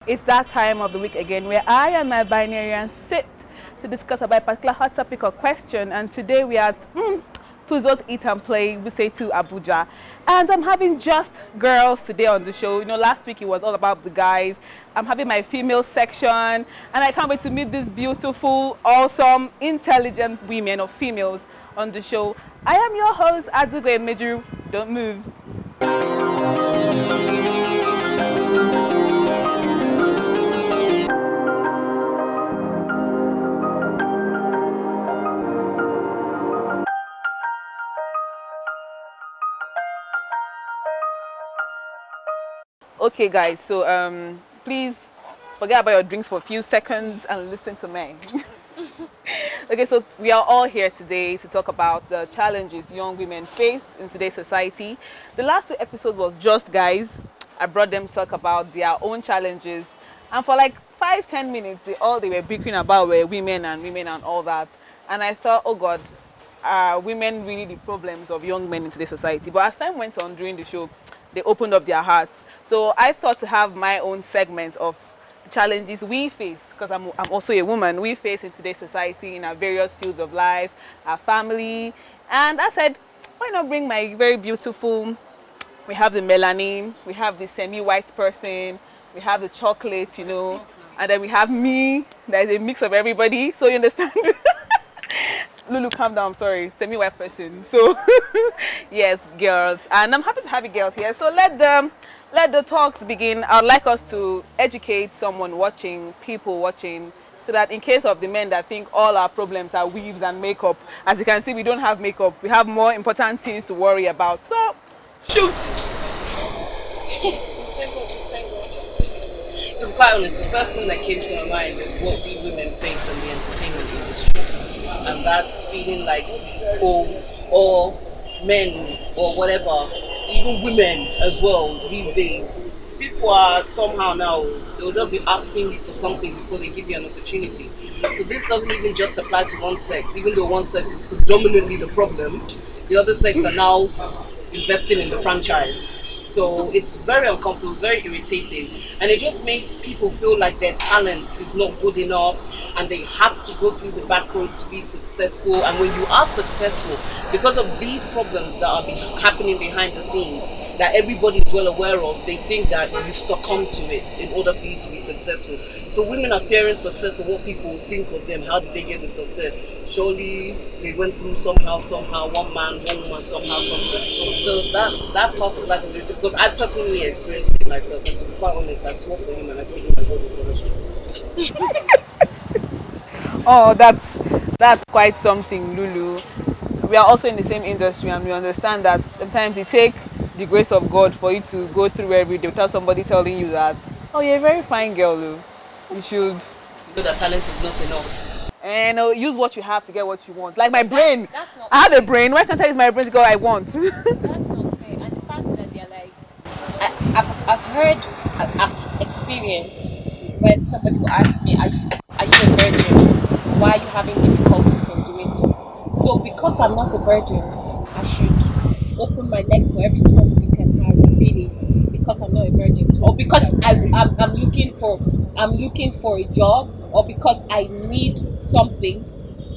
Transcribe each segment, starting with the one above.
It's that time of the week again where I and my binarians sit to discuss about a particular hot topic or question. And today we are at Puzo's Eat and Play, we say to Abuja. And I'm having just girls today on the show. You know, last week it was all about the guys. I'm having my female section, and I can't wait to meet these beautiful, awesome, intelligent women or females on the show. I am your host, Adugo Emeju. Don't move. Okay, guys, so please forget about your drinks for a few seconds and listen to me. Okay, so we are all here today to talk about the challenges young women face in today's society. The last two episodes was just guys. I brought them to talk about their own challenges, and for like 5-10 minutes they were bickering about were women and all that. And I thought, oh God, are women really the problems of young men in today's society? But as time went on during the show, they opened up their hearts. So I thought to have my own segment of the challenges we face, because I'm also a woman, we face in today's society in our various fields of life, our family. And I said, why not bring my very beautiful, we have the melanin, we have the semi-white person, we have the chocolate, you know, and then we have me, that is a mix of everybody, so you understand? Lulu, calm down, I'm sorry, semi-white person. So, yes, girls. And I'm happy to have you girls here. So let the talks begin. I'd like us to educate someone watching, people watching, so that in case of the men that think all our problems are weaves and makeup, as you can see, we don't have makeup. We have more important things to worry about. So, shoot! To be quite honest, the first thing that came to my mind is what we women face in the entertainment industry. And that's feeling like or men or whatever, even women as well these days. People are somehow now, they'll just be asking you for something before they give you an opportunity. So this doesn't even just apply to one sex, even though one sex is predominantly the problem, the other sex are now investing in the franchise. So it's very uncomfortable, it's very irritating, and it just makes people feel like their talent is not good enough and they have to go through the back road to be successful. And when you are successful, because of these problems that are happening behind the scenes that everybody is well aware of, they think that you succumb to it in order for you to be successful. So women are fearing success and what people think of them. How did they get the success? Surely they went through somehow, one man, one woman, somehow. So that part of life is really, because I personally experienced it myself, and to be quite honest, I swore for him and I told him I wasn't going to. Oh, that's quite something, Lulu. We are also in the same industry, and we understand that sometimes it takes the grace of God for you to go through every day without somebody telling you that, oh, you're a very fine girl, Lou. You should. You know that talent is not enough. And use what you have to get what you want. Like my brain. I have a brain. Why can't I use my brain to get what I want? That's not fair. And the fact that they're like, I've experienced when somebody will ask me, are you a virgin? Why are you having difficulties in doing this? So because I'm not a virgin, I should open my legs for every Tom, Dick and Harry, really, because I'm not a virgin, or because I'm looking for a job, or because I need something.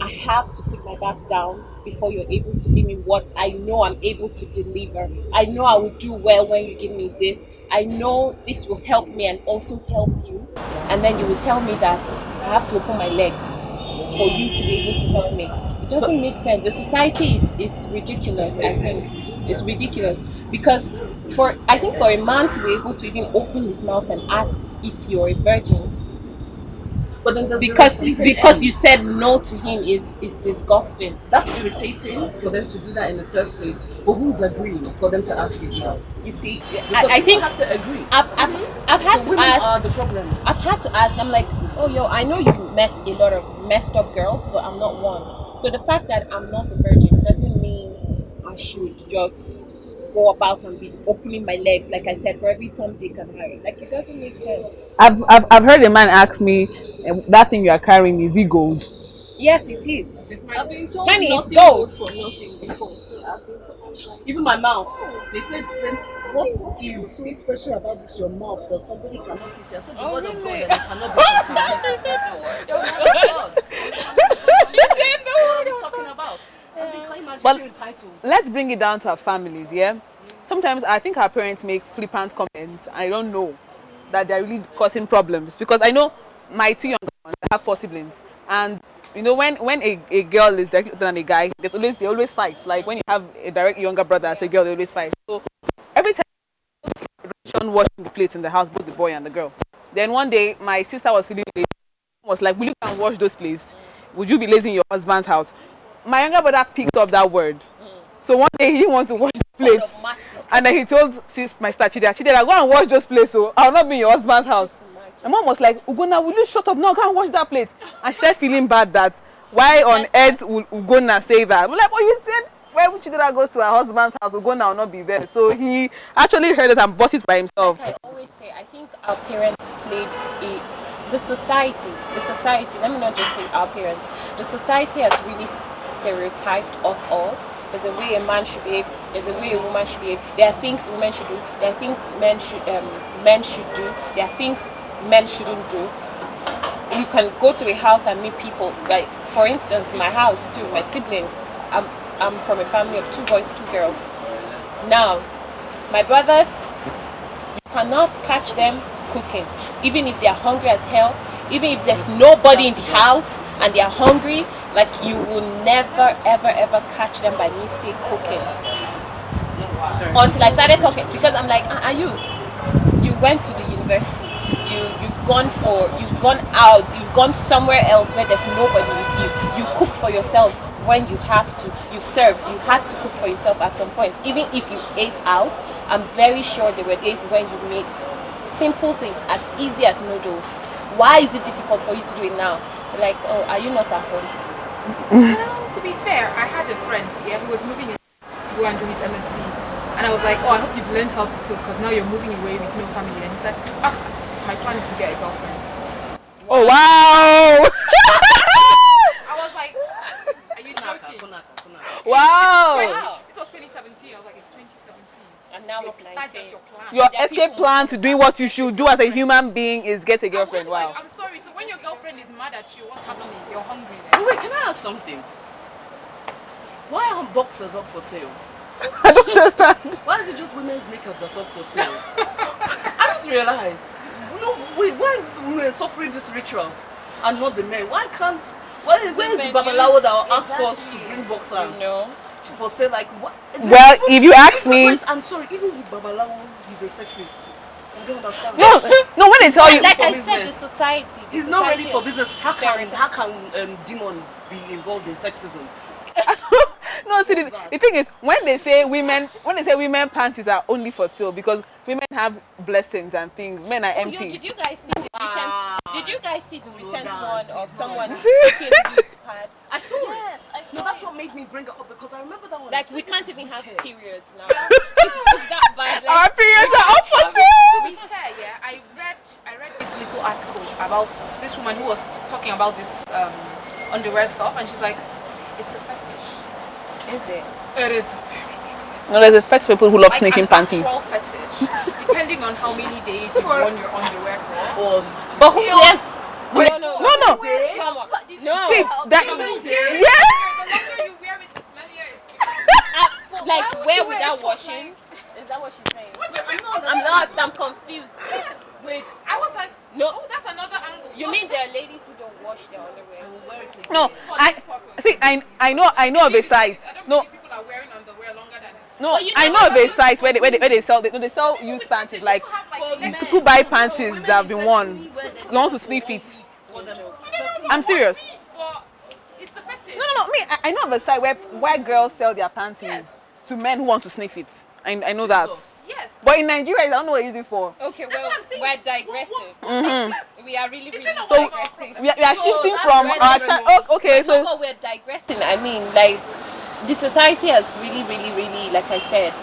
I have to put my back down before you're able to give me what I know I'm able to deliver. I know I will do well when you give me this. I know this will help me and also help you. And then you will tell me that I have to open my legs for you to be able to help me. It doesn't make sense. The society is ridiculous, I think. It's ridiculous. Because I think for a man to be able to even open his mouth and ask if you're a virgin, but then because you said no to him is disgusting. That's irritating for them to do that in the first place. But who's agreeing for them to ask you out? You see, I think have to agree. I've had to ask. Are the problem. I've had to ask. I'm like, oh, I know you've met a lot of messed up girls, but I'm not one. So the fact that I'm not a virgin doesn't mean I should just go about and be opening my legs, like I said, for every Tom, Dick and Harry. Like, it doesn't make sense. I've heard a man ask me, that thing you are carrying, is it gold? Yes, it is. I've been told Honey, nothing it's gold. goes for nothing before. So I've been told. Even my mouth. They said what is so special about this your mouth that somebody cannot kiss you? I said the word of God really? and it cannot be contaminated. She said the What are word we of talking about? I think, can you imagine But being entitled? let's bring it down to our families, yeah? Sometimes I think our parents make flippant comments. I don't know that they're really causing problems because I know my two younger ones, I have 4 siblings, and you know when a girl is directly older than a guy, they always fight. Like when you have a direct younger brother as a girl, they always fight. So every time Sean washing the plates in the house, both the boy and the girl. Then one day my sister was feeling lazy, was like, "Will you come wash those plates? Would you be lazy in your husband's house?" My younger brother picked up that word. So one day he didn't want to wash the plates. And then he told my sister Chidera, go and wash those plates, so I'll not be in your husband's house. My mom was like, Ugonna, will you shut up? No, go and wash that plate. And she started feeling bad that why on earth will Ugonna say that? I'm like, oh, you said wherever Chidera goes to her husband's house, Ugonna will not be there. So he actually heard it and bought it by himself. Like I always say, I think our parents played the society, let me not just say our parents, the society has really stereotyped us all. There's a way a man should behave. There's a way a woman should behave. There are things women should do. There are things men should do. There are things men shouldn't do. You can go to a house and meet people. Like for instance, my house too. My siblings. I'm from a family of 2 boys, 2 girls. Now, my brothers, you cannot catch them cooking, even if they are hungry as hell. Even if there's nobody in the house and they are hungry. Like you will never ever catch them by mistake cooking. Until I started talking, because I'm like, you went to the university, you've gone out, you've gone somewhere else where there's nobody with you. You cook for yourself when you have to. You served, you had to cook for yourself at some point. Even if you ate out, I'm very sure there were days when you made simple things as easy as noodles. Why is it difficult for you to do it now? Like, oh, are you not at home? Well, to be fair, I had a friend, who was moving to go and do his MSc, and I was like, oh, I hope you've learned how to cook because now you're moving away with no family. And he said, my plan is to get a girlfriend. Oh wow! I was like, are you joking? Wow! It was 2017. I was like, it's 2017. And now it's 19. That's your plan. Your escape plan to doing what you should do as a human being is get a girlfriend. Wow. I'm sorry. So when your girlfriend is mad at you, what's happening? You're hungry. Wait, can I ask something? Why aren't boxers up for sale? I don't understand. Why is it just women's makeup that's up for sale? I just realized. No, wait, why is the women suffering these rituals and not the men? Why is the babalawo that will ask us to bring boxers? For sale, like what? Well, if you ask me, wait, I'm sorry, even with babalawo, he's a sexist. I don't understand. no. When they tell you, like I said, the society. He's not ready for business. How can demon be involved in sexism? no, see, the thing is, when they say women panties are only for sale because women have blessings and things, men are empty. Did you guys see the recent one of someone taking this pad? I saw it. No, that's what made me bring it up because I remember that one. Like we can't even have periods now. It's that bad. Like, our periods are up for To sale. be fair, I read this little article about this woman who was talking about this underwear stuff, and she's like, it's a fetish. Is it? It is. No, there's a fetish for people who love Like sneaking an panties. actual fetish, depending on how many days you've worn your underwear for. But who? Yes. No. No. Come on. No. See, that. The longer Yes. you wear it, the smellier it becomes. Like wear without washing. Is that what she's saying? I'm lost. I'm confused. Yes. Wait, I was like, No. oh, that's another angle. You mean there are ladies who don't wash their underwear? No. I know of a site. I don't No. believe people are wearing underwear longer than. No, I know of a site where they sell used panties. Like people buy panties that have been worn. You want to sniff it. I'm serious. But it's a fetish. No. Me, I know of a site where girls sell their panties to men who want to sniff it. I know that. Yes. But in Nigeria, I don't know what they use it for. Okay, That's what I'm saying. we're digressing. We are really So digressing. we are shifting that's from very our normal. okay. So No, but we're digressing. I mean, like, the society has really, like I said,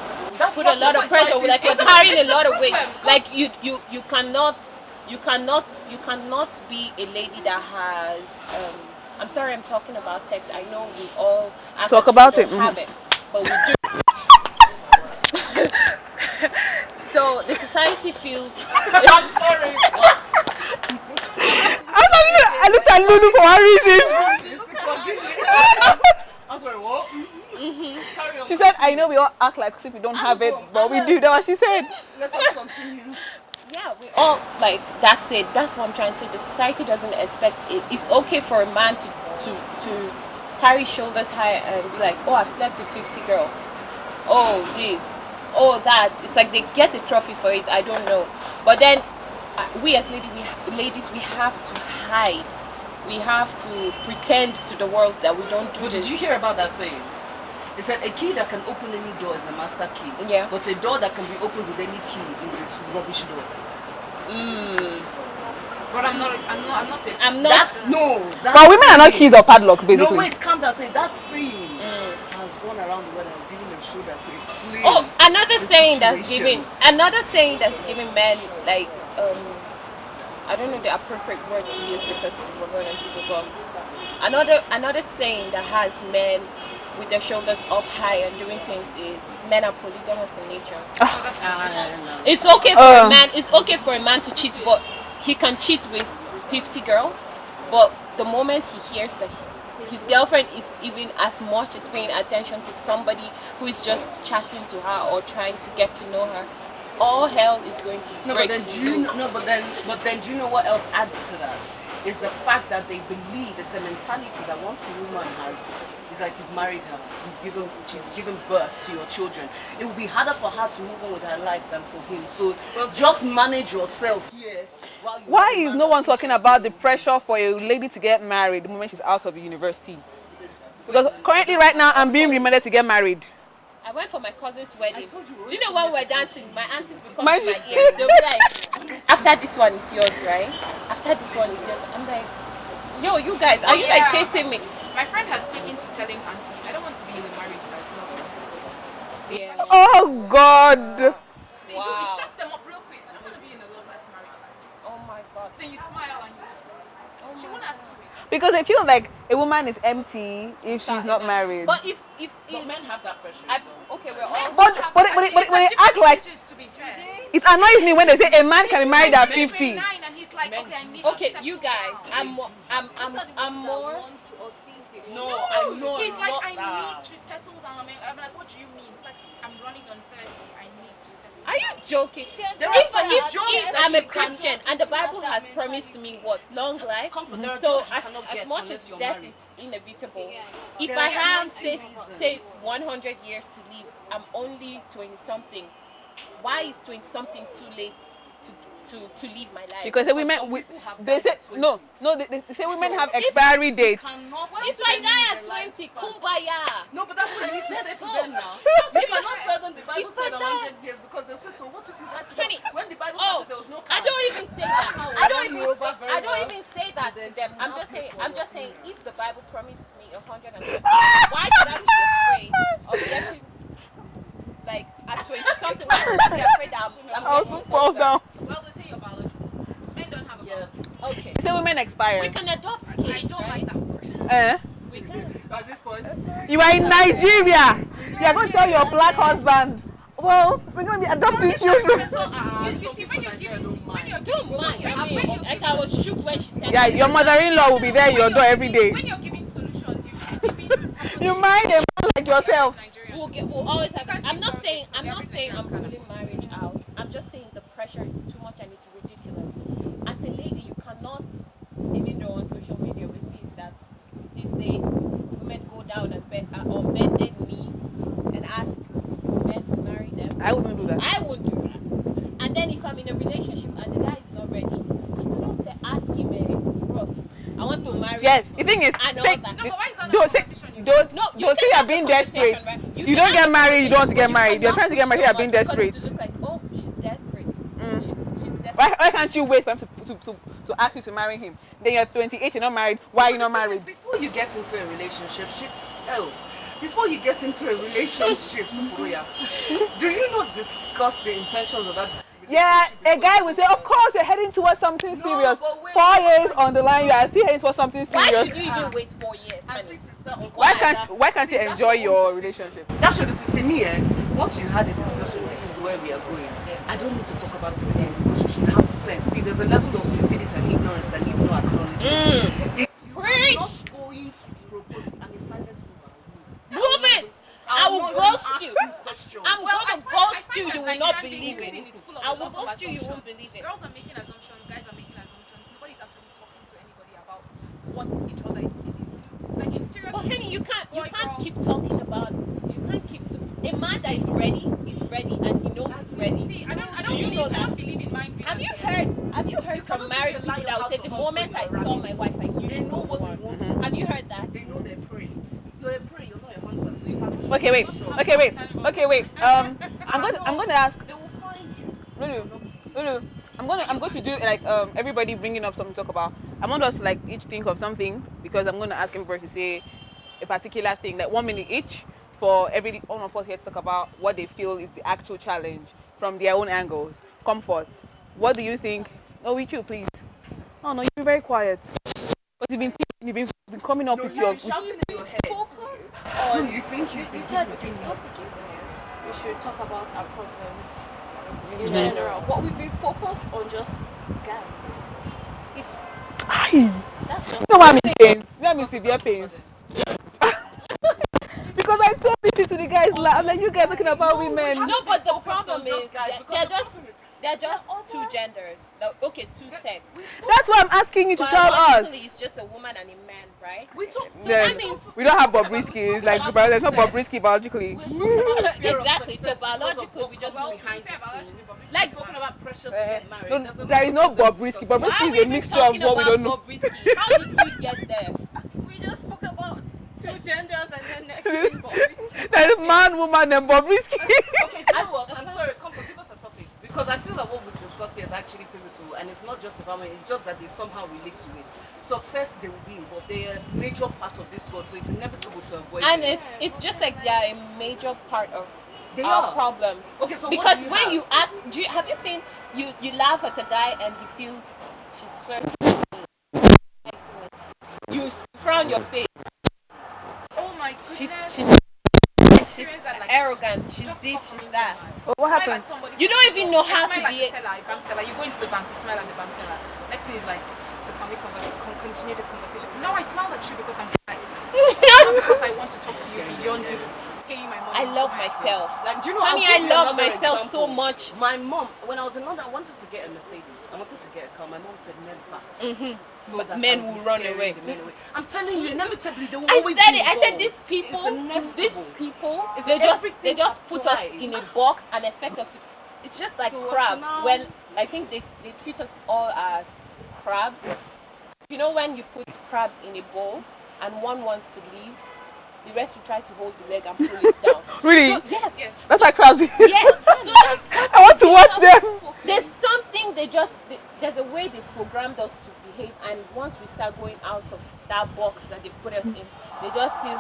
put a lot of pressure. Like we're carrying a lot of weight. Like you cannot be a lady that has. I'm sorry, I'm talking about sex. I know we all Talk about it. Have it, but we do. So the society feels. I'm sorry. I looked at Lulu for one reason. I'm sorry, what? Carry on. She said, I know we all act like if we don't have it, but we do. That's what she said. Let us continue. Yeah, we all like that's it. That's what I'm trying to say. The society doesn't expect it. It's okay for a man to carry shoulders high and be like, oh, I've slept with 50 girls. Oh, this, oh, that. It's like they get a trophy for it. I don't know. But then we as ladies, we have to hide. We have to pretend to the world that we don't do But this. did you hear about that saying? It said a key that can open any door is a master key. Yeah. But a door that can be opened with any key is a rubbish door. But I'm not That's But women are not keys or padlocks, basically. No, wait, calm down. Say that saying has gone around the world and has given a shoulder to explain. Oh, another the saying that's situation. giving men like I don't know the appropriate word to use because we're going into the bomb. Another saying that has men with their shoulders up high and doing things is men are polygamous in nature. It's okay for a man. It's okay for a man to cheat, but he can cheat with 50 girls. But the moment he hears that his girlfriend is even as much as paying attention to somebody who is just chatting to her or trying to get to know her, all hell is going to break loose. But then do you know what else adds to that? Is the fact that they believe it's a mentality that once a woman has, it's like you've married her, she's given birth to your children. It will be harder for her to move on with her life than for him. So just manage yourself here. Why is no one talking about the pressure for a lady to get married the moment she's out of university? Because currently, right now, I'm being reminded to get married. I went for my cousin's wedding. told you Do you know when we're dancing, my aunties will come to my ears. They'll be like, after this one is yours, right? After this one is yours. I'm like, yo, you guys, are you like chasing me? My friend has taken to telling aunties, I don't want to be in a marriage that's not Yeah. Oh, God. You Wow. shut them up real quick. I don't want to be in a loveless marriage. Oh my God. Then you smile and she won't ask you. Because they feel like a woman is empty if she's not married. But if men have that pressure. okay, we're all. But when they act like, To be fair. it annoys me when they say a man can be married at 50. And he's like, okay, I need Okay, to settle you guys, down. I'm more. No, I know. He's like, not I that. need to settle down. I'm like, what do you mean? It's like, I'm running on 30. I need to settle down. Are you joking? There are If some jobs that I'm a you Christian and the Bible has promised me what? Long life. There are So jobs you cannot get as much unless as you're death married. is inevitable, if There I are have reasons. say 100 years to live, I'm only 20 something. Why is 20 something too late to live my life? Because women, they say, no, they say women have expiry dates. If I die at 20, kumbaya. No, but that's what you need to say to go. them now. Don't You cannot tell them the Bible If I said die- 100 years because they said, so what if you die today? Honey, When the Bible oh, said there was no I car. don't even say that. I don't even say that to Then them. you I'm have just saying if the Bible promised me 120, why should I be afraid of getting like at 20 something? Why should I be afraid that I'm I'll getting fall older? down. Well, they say you're biological. Men don't have a biology. Okay. Say women expire. We can adopt I kids, don't right? like that word. We can. At this point, You are in Nigeria. You are going to tell your black husband, well, we're going to be adopting children. You see, when you're giving, Don't mind. I mean, like I was shook when she said. Yeah, your mother-in-law will be there at your door every day. When you're giving solutions, you should be giving You mind a man like yourself. We'll always have. I'm not saying I'm ruling marriage out. I'm just saying the pressure is too much and it's ridiculous. As a lady, you cannot, even though on social media we see that these days women go down and on bended knees and ask men to marry them. I wouldn't do that. I would do that. And then if I'm in a relationship and the guy is not ready, I will not ask him, Ross, I want to marry Yeah, you. the thing is, And all say, that. No, but why is that not don't a say, conversation you don't, No, you don't say can you're have being the conversation, desperate. right? You can don't have get the married, you don't want to get conversation, married. but You're you trying to get married, you're cannot being push so desperate. much because it look like, oh, she's desperate. She's desperate. Why can't you wait for him to ask you to marry him? Then you're 28, you're not married. Why are you not married? Before you get into a relationship, before you get into a relationship, Supuria, do you not discuss the intentions of that? Yeah, a guy will say, of course, you're heading towards something No, serious. but wait. 4 years on the line, you are still heading towards something Why serious. should you even wait 4 years? Auntie, sister, uncle, Why that- can't you see, enjoy that's your own relationship? That should see me, once you had a discussion, this is where we are going. I don't need to talk about it again because you should have sense. See, there's a level of stupidity and ignorance that needs no acknowledgement. If you are not going to propose, I'm a silent mover. Move it! I will ghost you. I'm gonna ghost you. You will not believe it. I will ghost you. You won't believe it. Girls are making assumptions. Guys are making assumptions. Nobody's actually talking to anybody about what each other is feeling. Like in serious. But honey, you can't keep talking about. A man that is ready, and he knows he's ready. See, I don't know that? believe in mind reading. Have you heard from married people that will say the moment I saw my wife, I knew she know was what the they one? want. Have you heard that? They know they're praying. You're a prey, you're not a hunter, so you can't. Okay, wait. I'm gonna ask. They will find you. Lulu, I'm going to do like everybody bringing up something to talk about. I want us to like each think of something because I'm going to ask everybody to say a particular thing, like 1 minute each, for every one of us here to talk about what they feel is the actual challenge from their own angles. Comfort. What do you think? Oh, with you, please. Oh no, you've been very quiet. But you've been coming up with your. Shouting in your head. Focus So on. you think You said okay, the topic is we should talk about our problems in general, but we've been focused on just guys. If that's just You know what I mean? Pains. You know what I mean? Severe pains. Because I told this to the guys, I'm like, you guys talking about women. No, but the problem is guys, they're just two genders. Okay, two sex. That's why I'm asking you to tell us. Biologically, it's just a woman and a man, right? we talk So Yeah, that means we don't have Bobrisky. It's like there's no Bobrisky biologically. exactly. So biologically, we just Well, need to be fair, biology is rubbish. like talking about pressure to get married. No, Doesn't there is no make sense. Bobrisky. why are Bobrisky we is a even mixture of talking what we about don't know. Bobrisky? How did we get there? we just spoke about two genders and then next thing Bobrisky. There is man, woman, and Bobrisky. Okay, do you know what? I'm sorry, come on, give us a topic. Because I feel that what we've discussed here is actually pivotal, and it's not just about men, it's just that they somehow relate to it. Success, they will be involved. They are a major part of this world, so it's inevitable to avoid And it. it's just like they are a major part of They our are. problems. Okay, so what because do you when have? you act, have you seen you laugh at a guy and he feels she's flirting with me. You frown your face. Oh my She's goodness. she's Experience that, like, arrogant. She's this. She's that. What Smile happened? at somebody. You don't even know how to Smile be. at the teller, bank teller. You go into the bank, you smile at the bank teller. Next thing is like, so can we continue this conversation? No, I smile at you because I'm polite. Not because I want to talk to you beyond you paying my money. I to love my myself. Like, do you know, Honey, I'll I give you love another myself so example. much. My mom, when I was in London, I wanted to get a Mercedes. I wanted to get a car. My mom said never. So But that men I would will be run scaring away. the men away. I'm telling you, inevitably they will I always said be it. I said involved. these people, It's inevitable. It's they everything just put us applied. in a box and expect us to. It's just like So crab. now- Well, I think they treat us all as crabs. You know when you put crabs in a bowl and one wants to leave, the rest will try to hold the leg and pull it down. Really? So, yes. That's why crowds. Yes. So I want to watch them. there's something there's a way they programmed us to behave, and once we start going out of that box that they put us in, they just feel,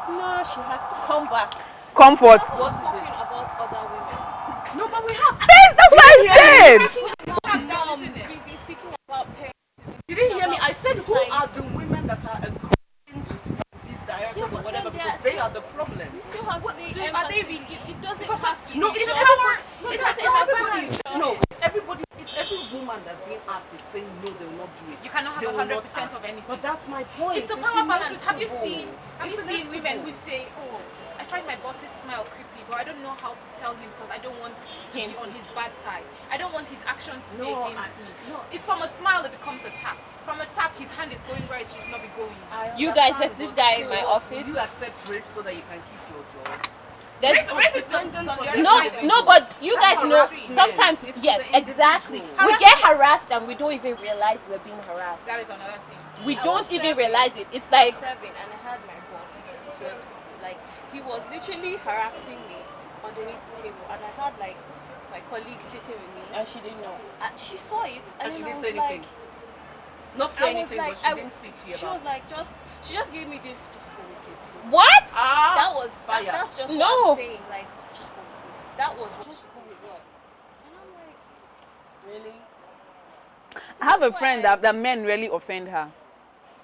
no, she has to come back. Comfort. What is Talking it? about other women. No, but we have. That's what I said. We've speaking about parents. You didn't hear me. I said, who Society. are the women that are agreeing to sleep with these directors Yeah, or but whatever? then Because they they are are the problem. We still have to lay Are they emphasis. really? It doesn't Because have to No, be it's just- a power. No, It it doesn't doesn't have have to to be. be just- No, everybody. If every woman that's being asked is saying no, they will not do it. You cannot have They will not 100% act. of anything. But that's my point. It's a power balance. Have you inevitable. seen women who say, oh, I find my boss's smile creepy, but I don't know how to tell him because I don't want to be on his bad side. I don't want his actions to be against me. No. It's from a smile that becomes a tap. From a tap, his hand is going where it should not be going. You guys, there's this guy in my office. You accept rape so that you can keep your job. There's, Rape is on the other no, side. no, but you guys know harassment. sometimes, It's yes, the exactly. individual. We get harassed and we don't even realize we're being harassed. That is another thing. We I don't was even serving. realize it. It's like, serving and I had my boss flirt with me. Like he was literally harassing me underneath the table, and I had like my colleague sitting with me. and she didn't know. And she saw it, and, And she then didn't I say was like, anything. Not I say was anything, like, but she didn't speak to you she about was like, she just gave me this, just go with it. What? That was fire. that's just No. what I'm saying. Like, just go with it. That was what. Just go with what? And I'm like, Really? I have a that's friend why that men really offend her.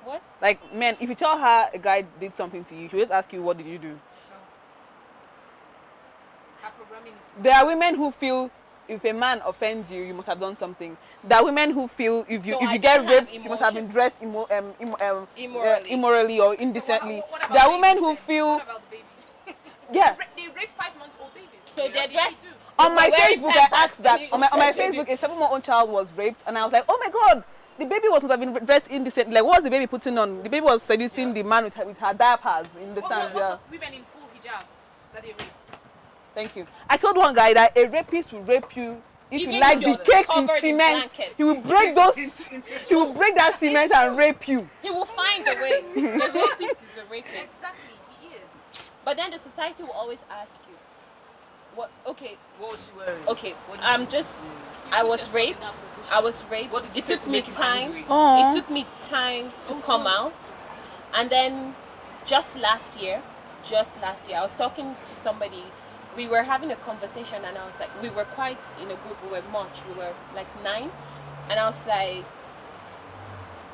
What? Like men, if you tell her a guy did something to you, she'll just ask you, what did you do? Her programming is There are women who feel if a man offends you, you must have done something. There are women who feel if you So I get don't have raped, you must have been dressed Immorally. immorally or So indecently. what about There are babies women who then? feel What about the babies? yeah. They rape 5-month-old babies. So they're dressed. On my They're wearing Facebook, I pampers asked that. and On my offended Facebook, you. a 7-month-old child was raped, and I was like, oh my god, the baby must have been dressed indecently. Like, what was the baby putting on? The baby was seducing the man with her diapers. You understand? What Yeah. of women in full hijab that they rape? Thank you. I told one guy that a rapist will rape you if Even you like if the you're cakes in covered in cement. blankets. He will break those. He will break that cement and rape you. He will find a way. A rapist is a rapist. Exactly, he is. But then the society will always ask you, what? Okay, What was she wearing? okay. What did I'm she just. do? I was raped. I was raped. What did you It say took to me make him time. angry? Aw. It took me time to come out, and then just last year, I was talking to somebody. We were having a conversation, and I was like, we were quite in a group. We were much. We were like 9, and I was like,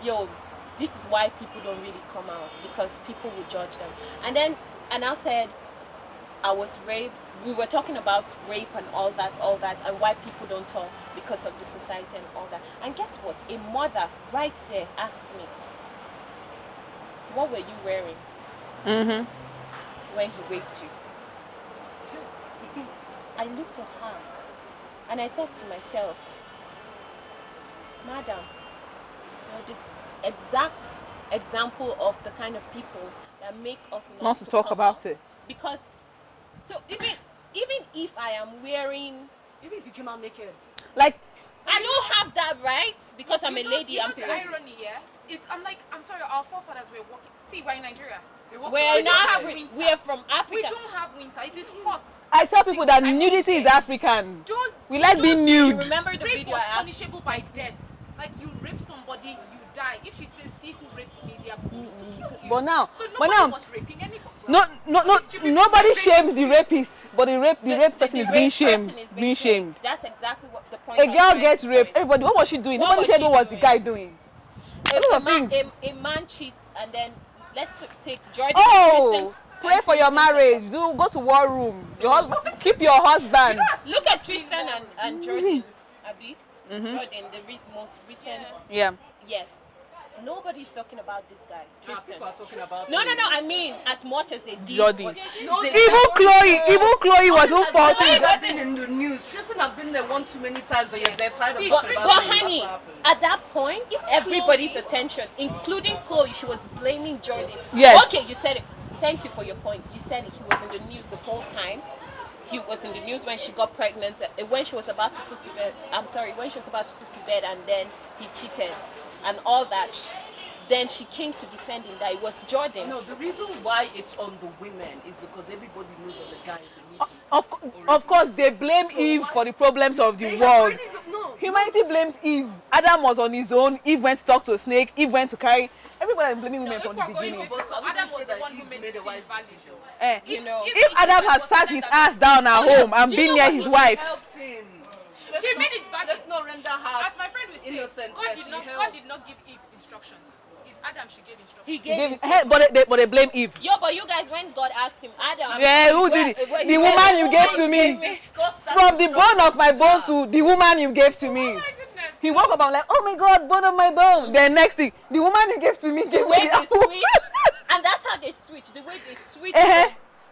yo, this is why people don't really come out, because people will judge them. And I said, I was raped. We were talking about rape and all that, and why people don't talk because of the society and all that. And guess what? A mother right there asked me, what were you wearing when he raped you? I looked at her and I thought to myself, madam, you're the exact example of the kind of people that make us Not to talk come about out. it. Because, so even if I am wearing, Even if you came out naked. Like, I don't have that right because I'm a lady. You know I'm the supposed to. irony, yeah? I'm sorry, our forefathers were walking. See, we're in Nigeria. We're We don't have not. winter. We're from We Africa. don't have winter. It is hot. I tell people that Single time nudity is of day. African. Those, We like being You nude. remember the rape video was I asked you? punishable by death. Like you rape somebody, you die. If she says, "See who raped me," they are going to kill you. But now, so but nobody now, was raping anybody. no, Stupid nobody people shames the rapist, but the rape person is being rape shamed. person is Being shamed. That's exactly what the point. A I was girl trying gets to raped. point. Everybody, what was she doing? What Nobody was said she what was the doing? guy doing. A lot of things. A man cheats and then let's take Jordan. Oh, pray for your marriage. Go to war room. Your husband, keep your husband. Look at Tristan and Jordan, Abby. Jordan, the most recent. Yeah. Yes. Nobody's talking about this guy, Nah, Tristan. people are talking about No. him. I mean, as much as they did. Jordan. but No, they- Even Chloe was who fought Tristan him. has been in the news. Tristan has been there one too many times, and they're trying to See, talk But about him. honey, at that point, everybody's attention, including Chloe, she was blaming Jordan. Yes. Okay, you said it. Thank you for your point. You said it. He was in the news the whole time. He was in the news when she got pregnant, when she was about to put to bed. I'm sorry, when she was about to put to bed, and then he cheated, and all that. Then she came to defend him that it was Jordan. No, the reason why it's on the women is because everybody knows that the guy is a meeting. Of course, they blame Eve for the problems of the world. No, Humanity blames Eve. Adam was on his own. Eve went to talk to a snake. Eve went to carry. Everybody is blaming women If from we're the going beginning. with But I Adam wouldn't was say the that one Eve who made made the a wise value. decision. You know. If Adam had sat his ass down at home and Do you been know near what his was wife, Helped him. He made it valid. Let's not render her As my friend would say, innocent. God did not give Eve instructions. It's Adam she gave instructions. He he gave gave it. it, but they blame Eve. Yo, but you guys, when God asked him, Adam. Yeah, who did it? The woman you gave to me. From the bone of my bone to the woman you gave to me. Oh my goodness. He woke up and like, oh my God, bone of my bone. Then next thing, the woman you gave to me gave The me way the they apple. switch, and that's how they switch. The way they switch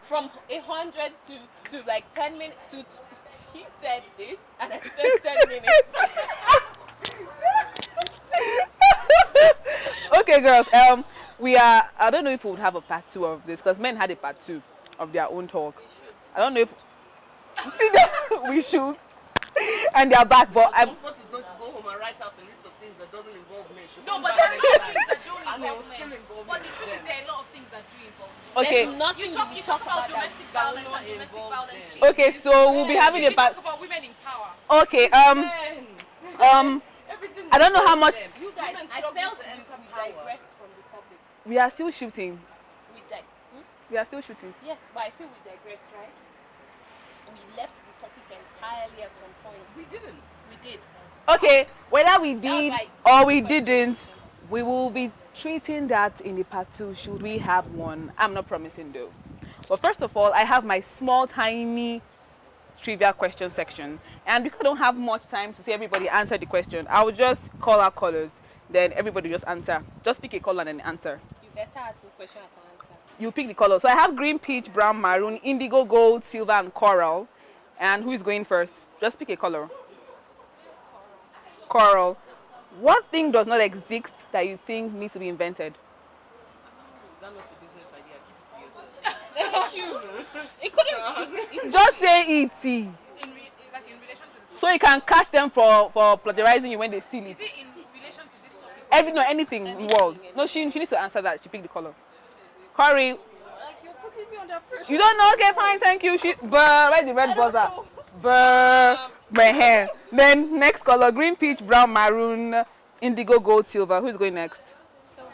from 100 to like 10 minutes to. He said this, and I said 10 minutes. Okay, girls. I don't know if we would have a part 2 of this because men had a part 2 of their own talk. I don't know if see that we should, and they're back. But Comfort is going to go home and write out a list of things that doesn't involve men. She'll No, come but back there are a lot of next things that time, don't and it will involve still men. involve But the truth them. is there are a lot of things that do involve men. okay, There's nothing You talk about that domestic that will violence not and domestic involve violence them. changes. okay. So we'll be having a You part. talk about women in power. Okay. Men. Everything I don't know how involves much- them. You guys, Women I struggle felt to enter we power. digressed from the topic. We are still shooting. We di- We are still shooting. Yes, but I feel we digressed, right? We left the topic entirely at some point. We didn't. We did. Okay, whether we did like or we question. didn't, we will be treating that in the part 2. Should we have one? I'm not promising though. But first of all, I have my small, tiny trivia question section. And because I don't have much time to see everybody answer the question, I will just call out colors. Then everybody just answer. Just pick a color and then answer. You better ask me a question I can answer. You pick the color. So I have green, peach, brown, maroon, indigo, gold, silver, and coral. And who is going first? Just pick a color. Coral. What thing does not exist that you think needs to be invented? Is that not a business idea? Keep it to yourself. Thank you. It couldn't. Just say it. Like in relation to the So you can catch them for plagiarizing you when they steal it. Is it in relation to this topic? Anything in the world. No, she needs to answer that. She picked the color. Hurry. Like you're putting me under pressure. You don't know? Okay, fine, thank you. Where's the red buzzer? My hair. Then next color, green, peach, brown, maroon, indigo, gold, silver. Who's going next? Silver.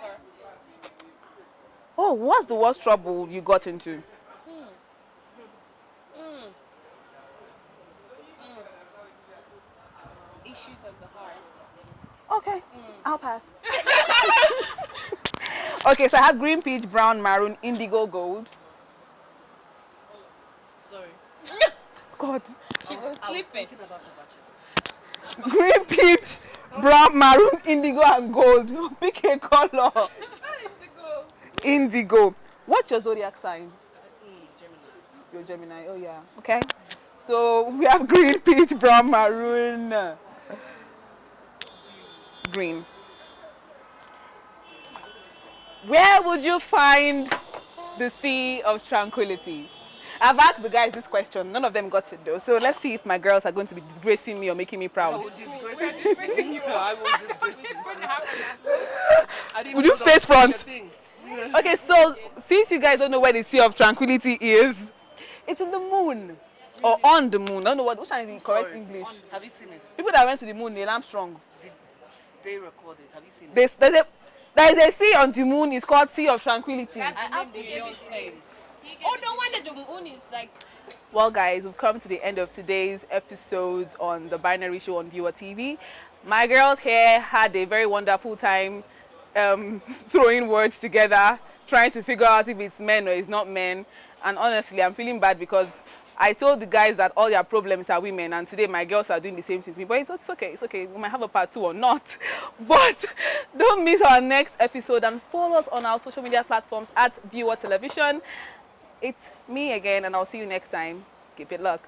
Oh, what's the worst trouble you got into? Issues of the heart. Okay, I'll pass. Okay, so I have green, peach, brown, maroon, indigo, gold. Sorry. God. She was I was sleeping. thinking about a bachelor. Green, peach, brown, maroon, indigo, and gold. Pick a color. Indigo. What's your zodiac sign? Gemini. You're Gemini. Oh yeah. Okay. So we have green, peach, brown, maroon, green. Where would you find the Sea of Tranquility? I've asked the guys this question. None of them got it though. So let's see if my girls are going to be disgracing me or making me I proud. will disgrace you. I will disgrace you. Would you face front? Okay, so since you guys don't know where the Sea of Tranquility is, it's in the moon. Or on the moon. I don't know which one is the correct English. Have you seen it? People that went to the moon, Neil Armstrong. They record it. Have you seen it? There is a sea on the moon. It's called Sea of Tranquility. I asked you to say. Oh, no wonder the moon is like. Well, guys, we've come to the end of today's episode on the Binary Show on Viewer TV. My girls here had a very wonderful time throwing words together, trying to figure out if it's men or it's not men. And honestly, I'm feeling bad because I told the guys that all their problems are women, and today my girls are doing the same thing to me. But it's okay, it's okay. We might have a part 2 or not. But don't miss our next episode and follow us on our social media platforms at Viewer Television. It's me again, and I'll see you next time. Keep it locked.